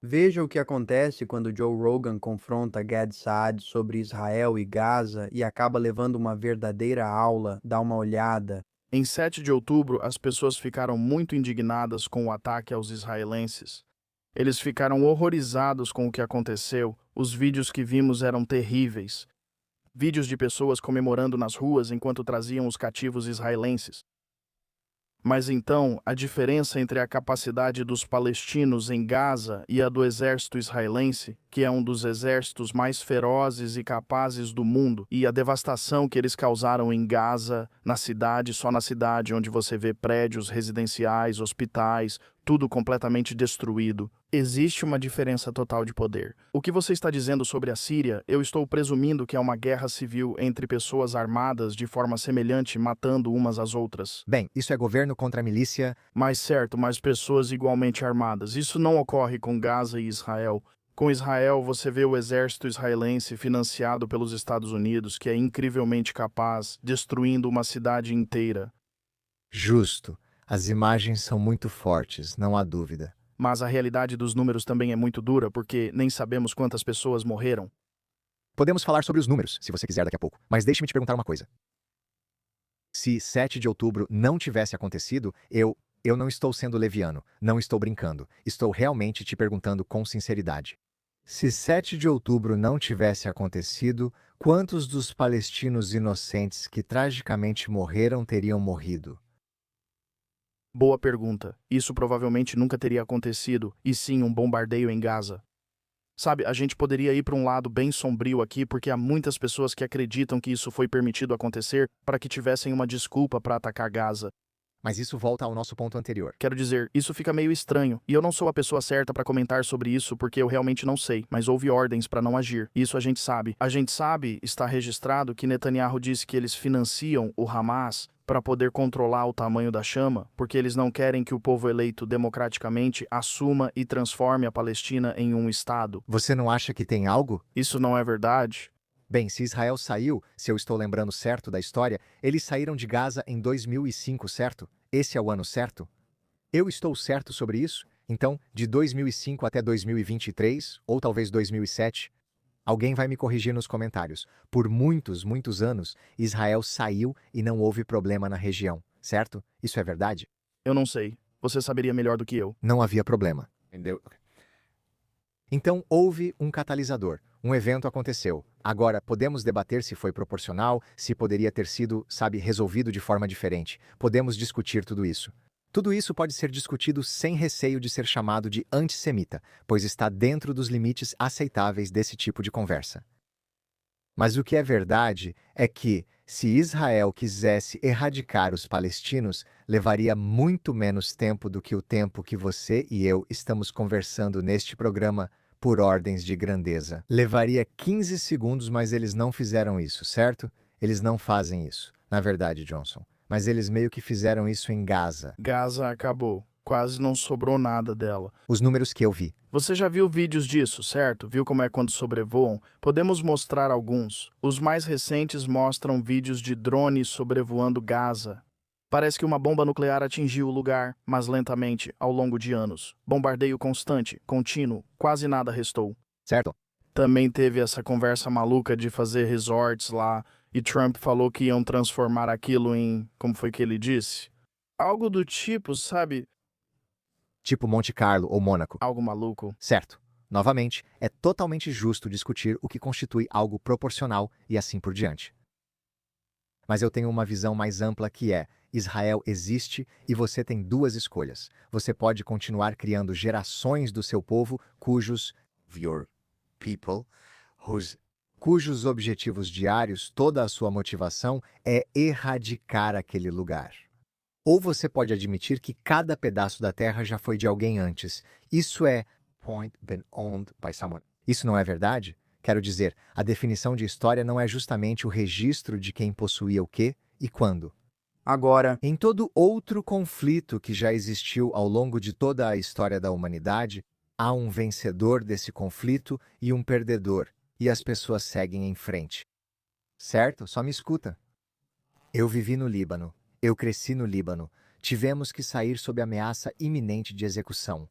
Veja o que acontece quando Joe Rogan confronta Gad Saad sobre Israel e Gaza e acaba levando uma verdadeira aula. Dá uma olhada. Em 7 de outubro, as pessoas ficaram muito indignadas com o ataque aos israelenses. Eles ficaram horrorizados com o que aconteceu. Os vídeos que vimos eram terríveis. Vídeos de pessoas comemorando nas ruas enquanto traziam os cativos israelenses. Mas então, a diferença entre a capacidade dos palestinos em Gaza e a do exército israelense, que é um dos exércitos mais ferozes e capazes do mundo, e a devastação que eles causaram em Gaza, na cidade, só na cidade, onde você vê prédios residenciais, hospitais, tudo completamente destruído. Existe uma diferença total de poder. O que você está dizendo sobre a Síria, eu estou presumindo que é uma guerra civil entre pessoas armadas de forma semelhante, matando umas às outras. Bem, isso é governo contra milícia. Mais certo, mas pessoas igualmente armadas. Isso não ocorre com Gaza e Israel. Com Israel, você vê o exército israelense financiado pelos Estados Unidos, que é incrivelmente capaz, destruindo uma cidade inteira. Justo. As imagens são muito fortes, não há dúvida. Mas a realidade dos números também é muito dura, porque nem sabemos quantas pessoas morreram. Podemos falar sobre os números, se você quiser daqui a pouco, mas deixe-me te perguntar uma coisa. Se 7 de outubro não tivesse acontecido, eu não estou sendo leviano, não estou brincando, estou realmente te perguntando com sinceridade. Se 7 de outubro não tivesse acontecido, quantos dos palestinos inocentes que tragicamente morreram teriam morrido? Boa pergunta. Isso provavelmente nunca teria acontecido, e sim um bombardeio em Gaza. Sabe, a gente poderia ir para um lado bem sombrio aqui, porque há muitas pessoas que acreditam que isso foi permitido acontecer para que tivessem uma desculpa para atacar Gaza. Mas isso volta ao nosso ponto anterior. Quero dizer, isso fica meio estranho, e eu não sou a pessoa certa para comentar sobre isso porque eu realmente não sei, mas houve ordens para não agir. Isso a gente sabe. A gente sabe, está registrado, que Netanyahu disse que eles financiam o Hamas para poder controlar o tamanho da chama, porque eles não querem que o povo eleito democraticamente assuma e transforme a Palestina em um estado. Você não acha que tem algo? Isso não é verdade? Bem, se Israel saiu, se eu estou lembrando certo da história, eles saíram de Gaza em 2005, certo? Esse é o ano certo? Eu estou certo sobre isso? Então, de 2005 até 2023, ou talvez 2007, alguém vai me corrigir nos comentários. Por muitos, muitos anos, Israel saiu e não houve problema na região, certo? Isso é verdade? Eu não sei. Você saberia melhor do que eu. Não havia problema. Entendeu? Então houve um catalisador. Um evento aconteceu. Agora, podemos debater se foi proporcional, se poderia ter sido, sabe, resolvido de forma diferente. Podemos discutir tudo isso. Tudo isso pode ser discutido sem receio de ser chamado de antissemita, pois está dentro dos limites aceitáveis desse tipo de conversa. Mas o que é verdade é que, se Israel quisesse erradicar os palestinos, levaria muito menos tempo do que o tempo que você e eu estamos conversando neste programa por ordens de grandeza. Levaria 15 segundos, mas eles não fizeram isso, certo? Eles não fazem isso, na verdade, Johnson. Mas eles meio que fizeram isso em Gaza. Gaza acabou. Quase não sobrou nada dela. Os números que eu vi. Você já viu vídeos disso, certo? Viu como é quando sobrevoam? Podemos mostrar alguns. Os mais recentes mostram vídeos de drones sobrevoando Gaza. Parece que uma bomba nuclear atingiu o lugar, mas lentamente, ao longo de anos. Bombardeio constante, contínuo, quase nada restou. Certo? Também teve essa conversa maluca de fazer resorts lá, e Trump falou que iam transformar aquilo em, como foi que ele disse? Algo do tipo, sabe? Tipo Monte Carlo ou Mônaco. Algo maluco. Certo. Novamente, é totalmente justo discutir o que constitui algo proporcional e assim por diante. Mas eu tenho uma visão mais ampla que é: Israel existe e você tem duas escolhas. Você pode continuar criando gerações do seu povo your people, cujos objetivos diários, toda a sua motivação é erradicar aquele lugar. Ou você pode admitir que cada pedaço da terra já foi de alguém antes. Isso é point been owned by someone. Isso não é verdade? Quero dizer, a definição de história não é justamente o registro de quem possuía o quê e quando. Agora, Em todo outro conflito que já existiu ao longo de toda a história da humanidade, há um vencedor desse conflito e um perdedor, e as pessoas seguem em frente. Certo? Só me escuta. Eu vivi no Líbano. Eu cresci no Líbano. Tivemos que sair sob ameaça iminente de execução.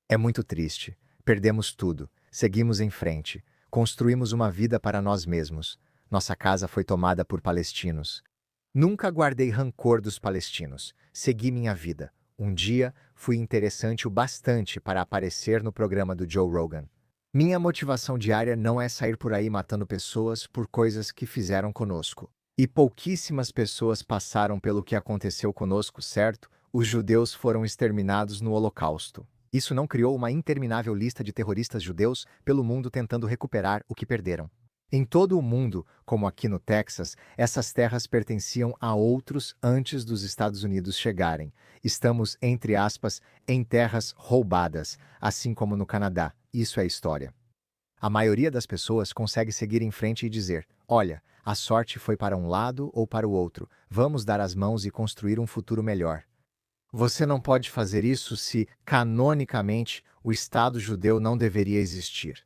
É muito triste. Perdemos tudo, seguimos em frente, construímos uma vida para nós mesmos. Nossa casa foi tomada por palestinos. Nunca guardei rancor dos palestinos, segui minha vida. Um dia, fui interessante o bastante para aparecer no programa do Joe Rogan. Minha motivação diária não é sair por aí matando pessoas por coisas que fizeram conosco. E pouquíssimas pessoas passaram pelo que aconteceu conosco, certo? Os judeus foram exterminados no Holocausto. Isso não criou uma interminável lista de terroristas judeus pelo mundo tentando recuperar o que perderam. Em todo o mundo, como aqui no Texas, essas terras pertenciam a outros antes dos Estados Unidos chegarem. Estamos, entre aspas, em terras roubadas, assim como no Canadá. Isso é história. A maioria das pessoas consegue seguir em frente e dizer: olha, a sorte foi para um lado ou para o outro. Vamos dar as mãos e construir um futuro melhor. Você não pode fazer isso se, canonicamente, o Estado judeu não deveria existir.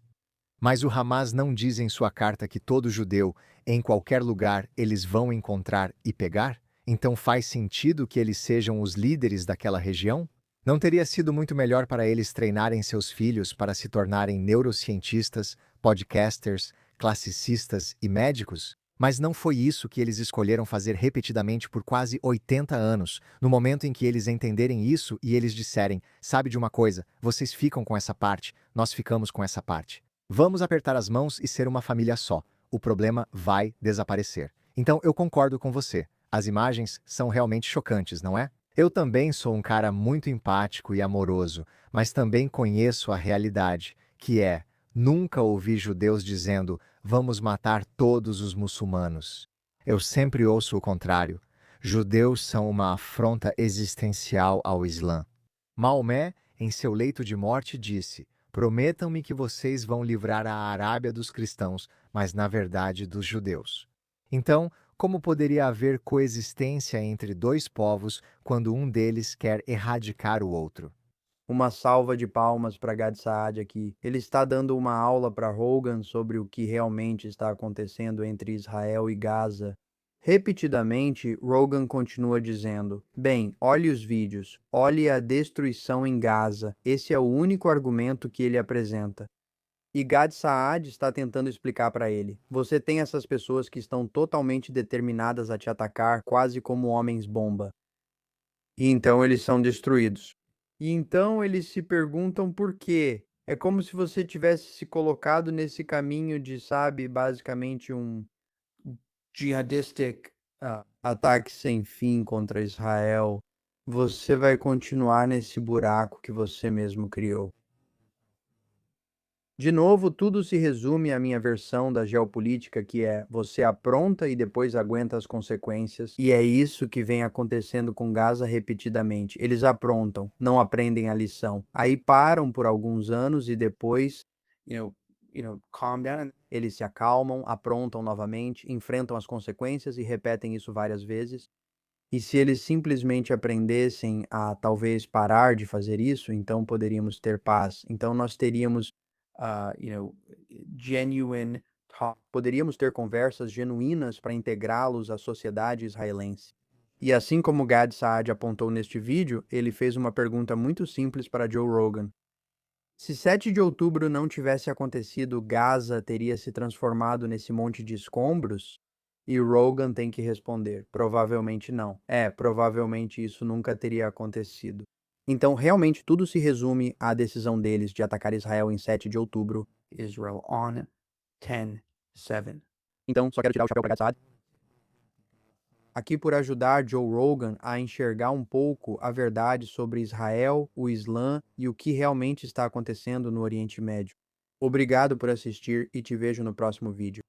Mas o Hamas não diz em sua carta que todo judeu, em qualquer lugar, eles vão encontrar e pegar? Então faz sentido que eles sejam os líderes daquela região? Não teria sido muito melhor para eles treinarem seus filhos para se tornarem neurocientistas, podcasters, classicistas e médicos? Mas não foi isso que eles escolheram fazer repetidamente por quase 80 anos, no momento em que eles entenderem isso e eles disserem: sabe de uma coisa, vocês ficam com essa parte, nós ficamos com essa parte. Vamos apertar as mãos e ser uma família só. O problema vai desaparecer. Então eu concordo com você. As imagens são realmente chocantes, não é? Eu também sou um cara muito empático e amoroso, mas também conheço a realidade, que é: nunca ouvi judeus dizendo: vamos matar todos os muçulmanos. Eu sempre ouço o contrário. Judeus são uma afronta existencial ao Islã. Maomé, em seu leito de morte, disse: prometam-me que vocês vão livrar a Arábia dos cristãos, mas na verdade dos judeus. Então, como poderia haver coexistência entre dois povos quando um deles quer erradicar o outro? Uma salva de palmas para Gad Saad aqui. Ele está dando uma aula para Rogan sobre o que realmente está acontecendo entre Israel e Gaza. Repetidamente, Rogan continua dizendo: bem, olhe os vídeos, olhe a destruição em Gaza. Esse é o único argumento que ele apresenta. E Gad Saad está tentando explicar para ele: você tem essas pessoas que estão totalmente determinadas a te atacar, quase como homens-bomba. E então eles são destruídos. E então eles se perguntam por quê. É como se você tivesse se colocado nesse caminho de, sabe, basicamente um jihadistic ataque sem fim contra Israel. Você vai continuar nesse buraco que você mesmo criou. De novo, tudo se resume à minha versão da geopolítica, que é: você apronta e depois aguenta as consequências. E é isso que vem acontecendo com Gaza repetidamente. Eles aprontam, não aprendem a lição. Aí param por alguns anos e depois, calm down. Eles se acalmam, aprontam novamente, enfrentam as consequências e repetem isso várias vezes. E se eles simplesmente aprendessem a talvez parar de fazer isso, então poderíamos ter paz. Então nós teríamos genuine talk. Poderíamos ter conversas genuínas para integrá-los à sociedade israelense. E assim como Gad Saad apontou neste vídeo, ele fez uma pergunta muito simples para Joe Rogan. Se 7 de outubro não tivesse acontecido, Gaza teria se transformado nesse monte de escombros? E Rogan tem que responder: provavelmente não. Provavelmente isso nunca teria acontecido. Então, realmente, tudo se resume à decisão deles de atacar Israel em 7 de outubro. Israel on 10/7. Então, só quero tirar o chapéu para Gad Saad aqui por ajudar Joe Rogan a enxergar um pouco a verdade sobre Israel, o Islã e o que realmente está acontecendo no Oriente Médio. Obrigado por assistir e te vejo no próximo vídeo.